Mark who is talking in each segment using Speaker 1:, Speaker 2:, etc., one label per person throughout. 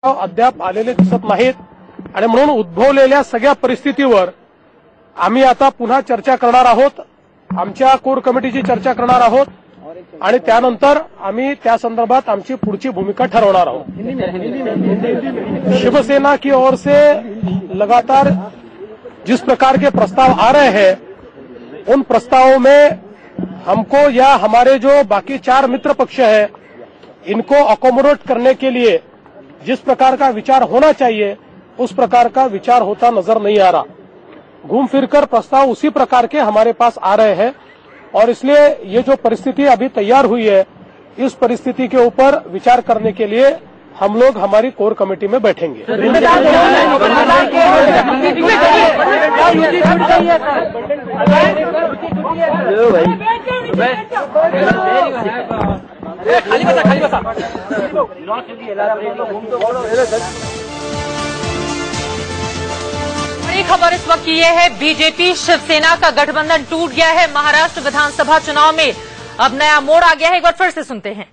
Speaker 1: अद्याप आलेले दिसत नाहीत आणि म्हणून उद्भवलेल्या सगळ्या परिस्थितीवर आम्ही आता पुन्हा चर्चा करणार आहोत. आमच्या कोर कमिटीची चर्चा करणार आहोत आणि त्यानंतर आम्ही त्या संदर्भात आमची पुढची भूमिका ठरवणार आहोत. शिवसेना की ओर से लगातार जिस प्रकार के प्रस्ताव आ रहे हैं उन प्रस्तावों में हमको या हमारे जो बाकी 4 मित्र पक्ष है इनको अकोमोडेट करने के लिए जिस प्रकार का विचार होना चाहिए उस प्रकार का विचार होता नजर नहीं आ रहा. घूम फिरकर प्रस्ताव उसी प्रकार के हमारे पास आ रहे हैं और इसलिए ये जो परिस्थिति अभी तैयार हुई है इस परिस्थिति के ऊपर विचार करने के लिए हम लोग हमारी कोर कमेटी में बैठेंगे.
Speaker 2: बड़ी खबर इस वक्त ये है, बीजेपी शिवसेना का गठबंधन टूट गया है. महाराष्ट्र विधानसभा चुनाव में अब नया मोड़ आ गया है. एक बार फिर से सुनते हैं.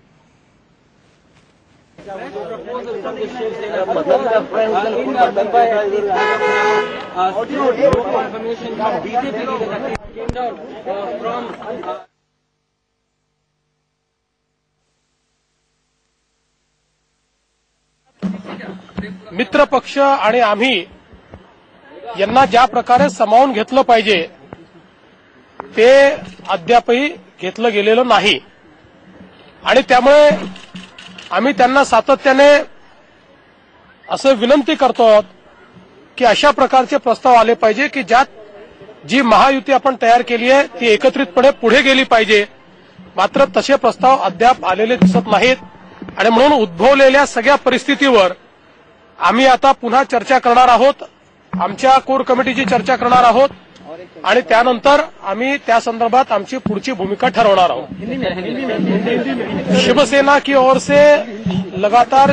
Speaker 1: मित्र पक्ष आणि आम्ही यांना ज्या प्रकारे सामावून घेतलं पाहिजे ते अद्यापही घेतलं गेलेलं नाही आणि त्यामुळे आम्ही त्यांना सातत्याने असं विनंती करतो आहोत की अशा प्रकारचे प्रस्ताव आले पाहिजे की ज्यात जी महायुती आपण तयार केली आहे ती एकत्रितपणे पुढे गेली पाहिजे. मात्र तसे प्रस्ताव अद्याप आलेले दिसत नाहीत आणि म्हणून उद्भवलेल्या सगळ्या परिस्थितीवर आम्ही आता पुन्हा चर्चा करणार आहोत. आमच्या कोर कमिटीची चर्चा करणार आहोत आणि त्यानंतर आम्ही त्या संदर्भात आमची पुढची भूमिका ठरवणार आहोत. शिवसेना की ओर से लगातार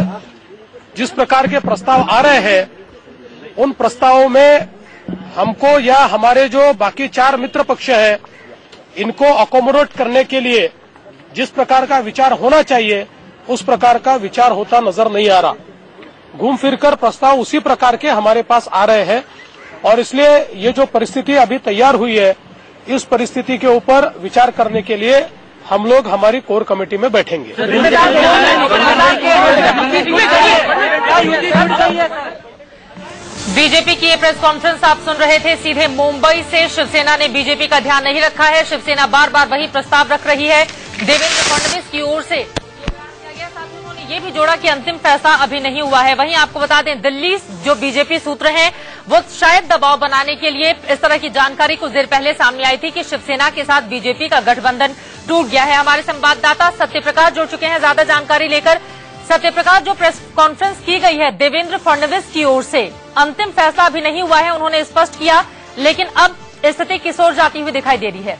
Speaker 1: जिस प्रकार के प्रस्ताव आ रहे हैं उन प्रस्तावों में हमको या हमारे जो बाकी 4 मित्र पक्ष है इनको अकोमोडेट करने के लिए जिस प्रकार का विचार होना चाहिए उस प्रकार का विचार होता नजर नहीं आ रहा. घूम फिरकर प्रस्ताव उसी प्रकार के हमारे पास आ रहे हैं और इसलिए ये जो परिस्थिति अभी तैयार हुई है इस परिस्थिति के ऊपर विचार करने के लिए हम लोग हमारी कोर कमेटी में बैठेंगे.
Speaker 2: बीजेपी की ये प्रेस कॉन्फ्रेंस आप सुन रहे थे सीधे मुंबई से. शिवसेना ने बीजेपी का ध्यान नहीं रखा है. शिवसेना बार बार वही प्रस्ताव रख रही है. देवेंद्र फडणवीस की ओर से ये भी जोड़ा कि अंतिम फैसला अभी नहीं हुआ है. वहीं आपको बता दें दिल्ली जो बीजेपी सूत्र हैं वो शायद दबाव बनाने के लिए इस तरह की जानकारी कुछ देर पहले सामने आई थी कि शिवसेना के साथ बीजेपी का गठबंधन टूट गया है. हमारे संवाददाता सत्यप्रकाश जुड़ चुके हैं ज्यादा जानकारी लेकर. सत्यप्रकाश, जो प्रेस कॉन्फ्रेंस की गई है देवेंद्र फडणवीस की ओर से अंतिम फैसला अभी नहीं हुआ है उन्होंने स्पष्ट किया, लेकिन अब स्थिति किस ओर जाती हुई दिखाई दे रही है?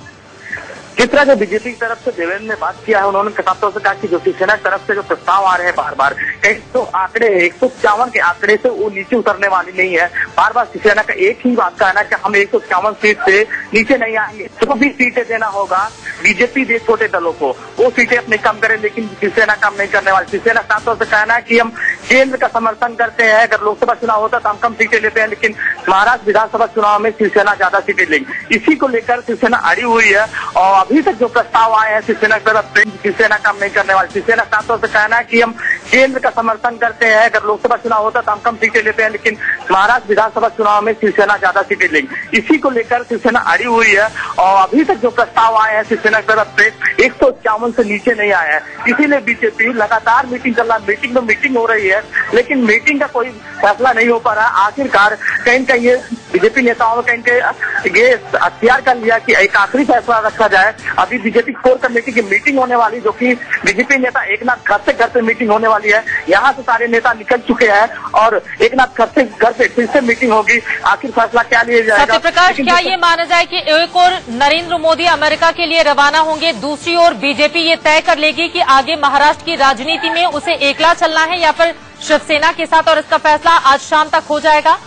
Speaker 3: जिस तरह से बीजेपी की तरफ से देवेंद्र ने बात किया है उन्होंने साफ तौर से कहा कि जो शिवसेना की तरफ से जो प्रस्ताव आ रहे हैं बार बार कहीं तो आंकड़े 151 के आंकड़े से वो नीचे उतरने वाली नहीं है. बार बार शिवसेना का एक ही बात कहना कि हम 151 सीट से नीचे नहीं आएंगे. जो भी सीटें देना होगा बीजेपी दे छोटे दलों को वो सीटें अपने कम करें, लेकिन शिवसेना कम नहीं करने वाली. शिवसेना साफ तौर से कहना है कि हम केंद्र का समर्थन करते हैं. अगर लोकसभा चुनाव होता तो हम कम सीटें लेते हैं, लेकिन महाराष्ट्र विधानसभा चुनाव में शिवसेना ज्यादा सीटें लेंगी. इसी को लेकर शिवसेना अड़ी हुई है और अभी तक जो प्रस्ताव आए हैं शिवसेना की तरफ से शिवसेना काम नहीं करने वाली. शिवसेना साफ तौर से कहना है कि हम केंद्र का समर्थन करते हैं. अगर लोकसभा चुनाव होता तो हम कम सीटें लेते हैं, लेकिन महाराष्ट्र विधानसभा चुनाव में शिवसेना ज्यादा सीटें लेंगी. इसी को लेकर शिवसेना अड़ी हुई है और अभी तक जो प्रस्ताव आए हैं शिवसेना की तरफ से 151 से नीचे नहीं आया है. इसीलिए बीजेपी लगातार मीटिंग कर रहा, मीटिंग में मीटिंग हो रही है, लेकिन मीटिंग का कोई फैसला नहीं हो पा रहा. आखिरकार कहीं कहीं ये बीजेपी नेताओं ने कहीं ये अख्तियार कर लिया कि एक आखिरी फैसला रखा जाए. अभी बीजेपी कोर कमेटी की मीटिंग होने वाली, जो कि बीजेपी नेता एकनाथ खड़से घर से मीटिंग होने वाली है. यहाँ से सारे नेता निकल चुके हैं और एकनाथ खड़से घर से फिर से मीटिंग होगी. आखिर फैसला क्या लिया जाएगा?
Speaker 2: सत्यप्रकाश, क्या ये माना जाए कि एक और नरेंद्र मोदी अमेरिका के लिए रवाना होंगे, दूसरी ओर बीजेपी ये तय कर लेगी कि आगे महाराष्ट्र की राजनीति में उसे एकला चलना है या फिर शिवसेना के साथ, और इसका फैसला आज शाम तक हो जाएगा?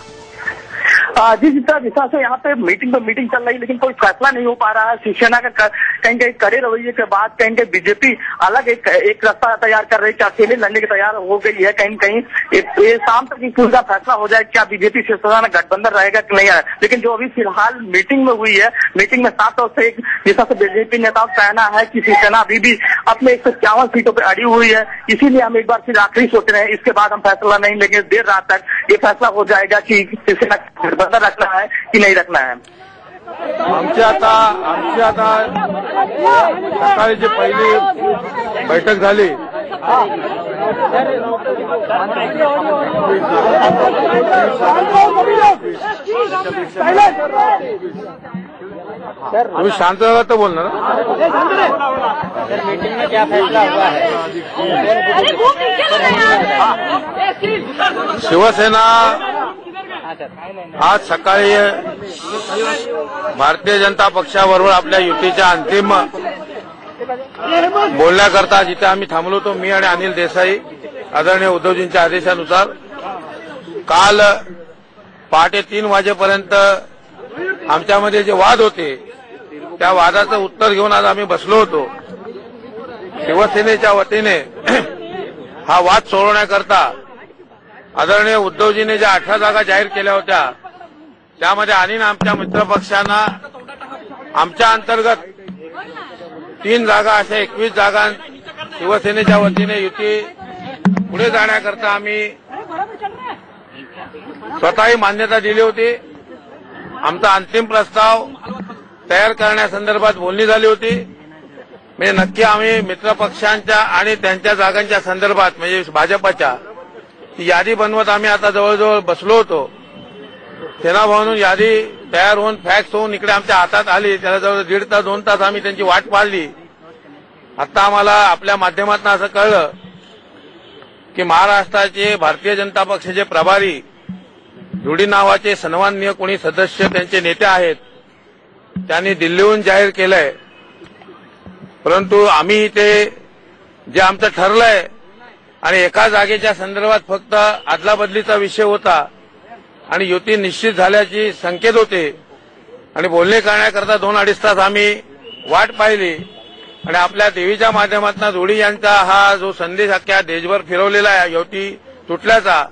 Speaker 3: जिस दिशा से यहाँ पे मीटिंग चल रही, लेकिन कोई फैसला नहीं हो पा रहा है। शिवसेना का कहीं कहीं कड़े रवैये के बाद कहीं कहीं बीजेपी अलग एक रास्ता तैयार कर रही है, अकेले लड़ने की तैयार हो गई है। कहीं कहीं ये शाम तक पूरा फैसला हो जाए क्या बीजेपी शिवसेना गठबंधन रहेगा कि नहीं है। लेकिन जो अभी फिलहाल मीटिंग में हुई है, मीटिंग में साफ तौर से एक दिशा से बीजेपी नेताओं का कहना है कि शिवसेना अभी भी अपने 151 सीटों पर अड़ी हुई है। इसीलिए हम एक बार फिर आखिरी सोच रहे हैं, इसके बाद हम फैसला नहीं लेंगे। देर रात तक ये फैसला हो जाएगा कि शिवसेना गठबंधन रखना है की नाही रखना है।
Speaker 4: आमची आता सकाळी जी पहिली बैठक झाली तुम्ही शांत झाला तर बोलणार
Speaker 5: मीटिंग में क्या फैसला हुआ है?
Speaker 4: शिवसेना आज सकाळी भारतीय जनता पक्षाबरोबर आपल्या युतीच्या अंतिम बोलण्याकरता जिथे आम्ही थांबलो होतो, मी आणि अनिल देसाई आदरणीय उद्धवजींच्या आदेशानुसार काल पहाटे 3 वाजेपर्यंत आमच्यामध्ये जे वाद होते त्या वादाचं उत्तर घेऊन आज आम्ही बसलो होतो। शिवसेनेच्या वतीने हा वाद सोडवण्याकरता आदरणीय उद्धवजीने ज्या 18 जागा जाहीर केल्या होत्या त्यामध्ये आणि आमच्या मित्रपक्षांना आमच्या अंतर्गत 3 जागा अशा 21 जागा शिवसेनेच्या वतीने युती पुढे जाण्याकरता आम्ही स्वतःही मान्यता दिली होती। आमचा अंतिम प्रस्ताव तयार करण्यासंदर्भात बोलणी झाली होती। म्हणजे नक्की आम्ही मित्रपक्षांच्या आणि त्यांच्या जागांच्या संदर्भात म्हणजे भाजपच्या यादी बनवत आम्ही आता जवळजवळ बसलो होतो। सेनाभवनून यादी तयार होऊन फॅक्स होऊन इकडे आमच्या हातात आली, त्याला जवळ 1.5 तास 2 तास आम्ही त्यांची वाट पाहिली। आता आम्हाला आपल्या माध्यमातून असं कळलं की महाराष्ट्राचे भारतीय जनता पक्षाचे प्रभारी रुडी नावाचे सन्माननीय कोणी सदस्य त्यांचे नेते आहेत, त्यांनी दिल्लीहून जाहीर केलंय। परंतु आम्ही इथे जे आमचं ठरलंय आणि एका जागेच्या संदर्भात फक्त अदलाबदलीचा विषय होता आणि युती निश्चित झाल्याची संकेत होते आणि बोलणे करण्याकरता 2-2.5 तास आम्ही वाट पाहिली आणि आपल्या देवीच्या माध्यमातून रुडी यांचा हा जो संदेश अख्ख्या देशभर फिरवलेला आहे युती तुटल्याचा,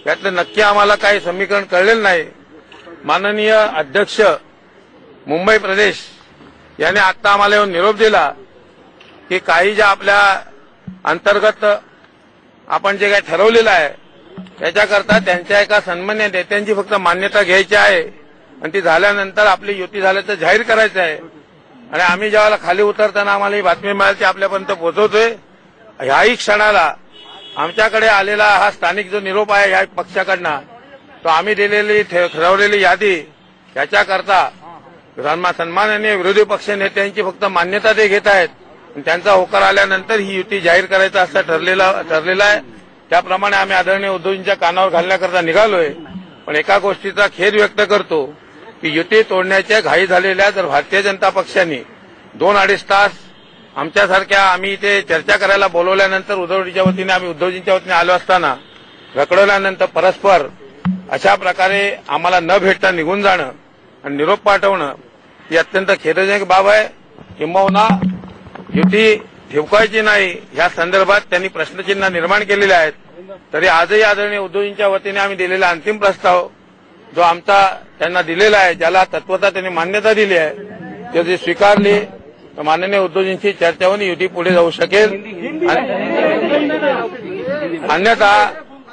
Speaker 4: यातलं नक्की आम्हाला काही समीकरण कळलेलं नाही। माननीय अध्यक्ष मुंबई प्रदेश यांनी आता आम्हाला येऊन निरोप दिला की काही ज्या आपल्या अंतर्गत आपण जे काही ठरवलेलं आहे त्याच्याकरता त्यांच्या एका सन्मान्य नेत्यांची फक्त मान्यता घ्यायची आहे आणि ती झाल्यानंतर आपली युती झाल्याचं जाहीर करायचं आहे। आणि आम्ही ज्यावेळेला खाली उतरताना आम्हाला ही बातमी मिळाली ती आपल्यापर्यंत पोहोचवतोय। ह्याही क्षणाला आमच्याकडे आलेला हा स्थानिक जो निरोप आहे या पक्षाकडनं तो आम्ही दिलेली ठरवलेली यादी याच्याकरता सन्माननीय विरोधी पक्ष नेत्यांची फक्त मान्यता ते घेत आहेत आणि त्यांचा होकार आल्यानंतर ही युती जाहीर करायचं असं ठरलेलं आहे। त्याप्रमाणे आम्ही आदरणीय उद्धवजींच्या कानावर घालण्याकरता निघालोय। पण एका गोष्टीचा खेद व्यक्त करतो की युती तोडण्याच्या घाई झालेल्या जर भारतीय जनता पक्षाने 2-2.5 तास आमच्यासारख्या आम्ही इथे चर्चा करायला बोलवल्यानंतर उद्धवजींच्या वतीने आम्ही उद्धवजींच्या वतीने आलो असताना रखडवल्यानंतर परस्पर अशा प्रकारे आम्हाला न भेटता निघून जाणं आणि निरोप पाठवणं ही अत्यंत खेदजनक बाब आहे। किंबहुना युती ठेवकायची नाही या संदर्भात त्यांनी प्रश्नचिन्ह निर्माण केलेले आहेत। तरी आजही आदरणीय उद्धवजींच्या वतीने आम्ही दिलेला अंतिम प्रस्ताव जो आमचा त्यांना दिलेला आहे, ज्याला तत्वता त्यांनी मान्यता दिली आहे, ते स्वीकारली तर माननीय उद्धवजींची चर्चा होऊन युती पुढे जाऊ शकेल। अन्यथा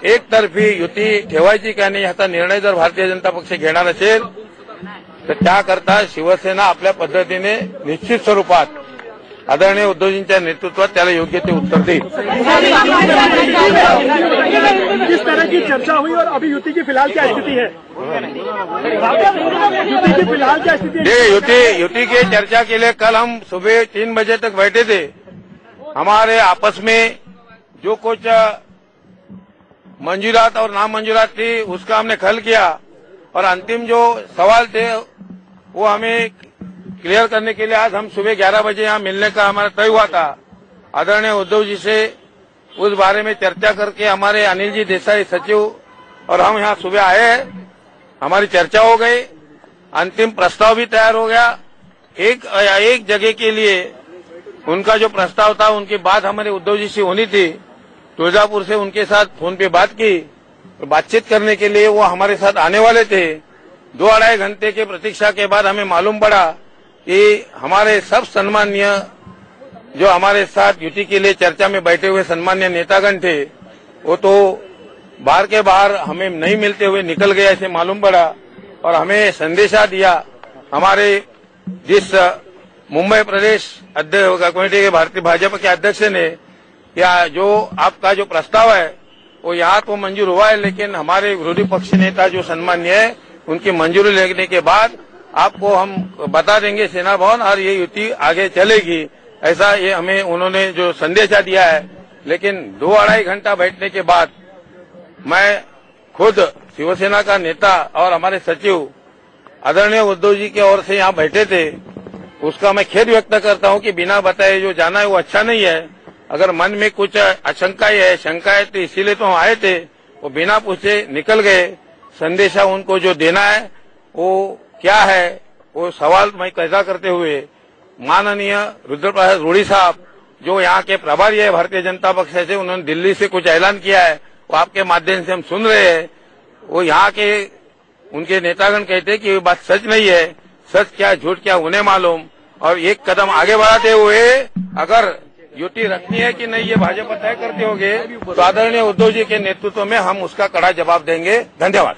Speaker 4: एकतर्फी युती ठेवायची का नाही याचा निर्णय जर भारतीय जनता पक्ष घेणार असेल तर त्याकरता शिवसेना आपल्या पद्धतीने निश्चित स्वरूपात आदरणीय उद्धवजींच्या नेतृत्वात त्याला योग्य ते उत्तर देईल।
Speaker 6: किस तरह की चर्चा हुई और अभी युति की फिलहाल क्या स्थिति है? युति की फिलहाल क्या स्थिति है?
Speaker 4: युति की चर्चा के लिए कल हम सुबह 3 बजे तक बैठे थे। हमारे आपस में जो कुछ मंजूरात और नामंजूरात थी उसका हमने हल किया और अंतिम जो सवाल थे वो हमें क्लियर करने के लिए आज हम सुबह 11 बजे यहाँ मिलने का हमारा तय हुआ था। आदरणीय उद्धव जी से उस बारे में चर्चा करके हमारे अनिल जी देसाई सचिव और हम यहाँ सुबह आए हैं हमारी चर्चा हो गई, अंतिम प्रस्ताव भी तैयार हो गया। एक जगह के लिए उनका जो प्रस्ताव था, उनकी बात हमारे उद्धव जी से होनी थी। तुळजापुर से उनके साथ फोन पे बात की, तो बातचीत करने के लिए वो हमारे साथ आने वाले थे। 2-2.5 घंटे के प्रतीक्षा के बाद हमें मालूम पड़ा कि हमारे सब सम्माननीय जो हमारे साथ युति के लिए चर्चा में बैठे हुए सम्माननीय नेतागण थे, वो तो बाहर के बाहर हमें नहीं मिलते हुए निकल गए, ऐसे मालूम पड़ा। और हमें संदेशा दिया हमारे जिस मुंबई प्रदेश अध्यक्ष कमेटी के भारतीय भाजपा के अध्यक्ष ने, या जो आपका जो प्रस्ताव है वो यहाँ तो मंजूर हुआ है, लेकिन हमारे विरोधी पक्ष नेता जो सम्मान्य है, उनकी मंजूरी लेने के बाद आपको हम बता देंगे सेना भवन, और ये युति आगे चलेगी, ऐसा ये हमें उन्होंने जो संदेशा दिया है। लेकिन 2-2.5 घंटा बैठने के बाद मैं खुद शिवसेना का नेता और हमारे सचिव आदरणीय उद्धव जी की ओर से यहाँ बैठे थे, उसका मैं खेद व्यक्त करता हूँ कि बिना बताए जो जाना है वो अच्छा नहीं है। अगर मन में कुछ आशंकाएं है, शंकाएं, तो इसीलिए तो हम आए थे। वो बिना पूछे निकल गए। संदेशा उनको जो देना है वो क्या है, वो सवाल मैं पैदा करते हुए माननीय रुद्रप्रसाद रूडी साहब जो यहाँ के प्रभारी है भारतीय जनता पक्ष से, उन्होंने दिल्ली से कुछ ऐलान किया है, वो आपके माध्यम से हम सुन रहे हैं। वो यहाँ के उनके नेतागण कहते हैं कि ये बात सच नहीं है, सच क्या झूठ क्या उन्हें मालूम। और एक कदम आगे बढ़ाते हुए अगर युति रखनी है कि नहीं ये भाजपा तय करते होंगे, तो आदरणीय उद्धव जी के नेतृत्व में हम उसका कड़ा जवाब देंगे। धन्यवाद।